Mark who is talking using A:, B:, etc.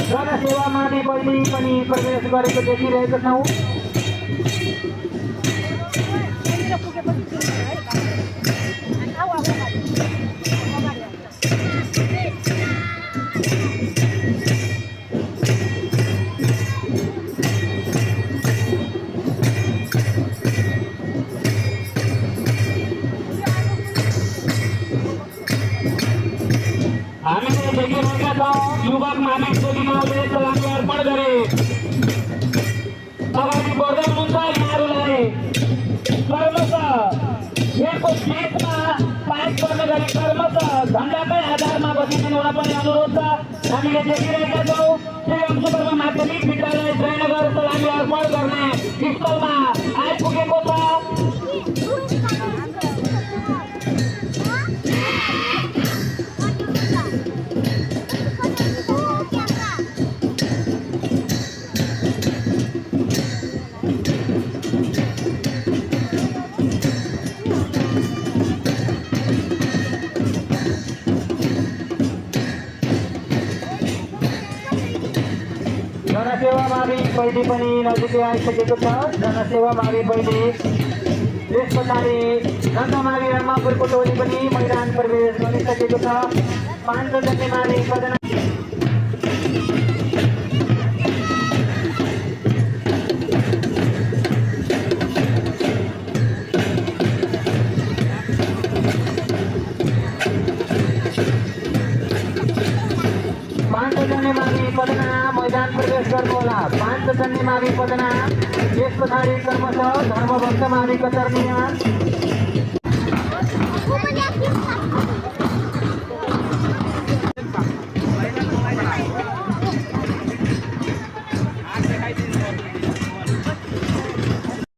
A: जनसेवामाथि पहिले पनि प्रवेश गरेको देखिरहेको छौँ। हामीले देखिरहेका छौँ युवक मानिक जोगिनले सलामी अर्पण गरे। अगाडि बढ्दै हुनुहुन्छ यहाँहरूलाई क्रमशः यहाँको गेटमा पाइप गर्ने गरी क्रमशः झन्डाकै आधारमा बसिदिनु हुन पनि अनुरोध छ। हामीले देखिरहेका छौँ श्री अंशुधर्म माध्यमिक विद्यालय जयनगर सलामी अर्पण गर्ने स्थलमा आइपुगेको छ। जनसेवामाथि पहिले पनि नजिकै आइसकेको छ। जनसेवामाथि पहिले त्यस पछाडि नन्दमावि रामापुरको टोली पनि मैदान प्रवेश गरिसकेको छ। 500 जन्नेमावि पदना मैदान प्रवेश गर्नुहोला। 500 जन्नेमावि पदना त्यस पछाडि क्रमशः धर्मभक्त मावि कतरनिया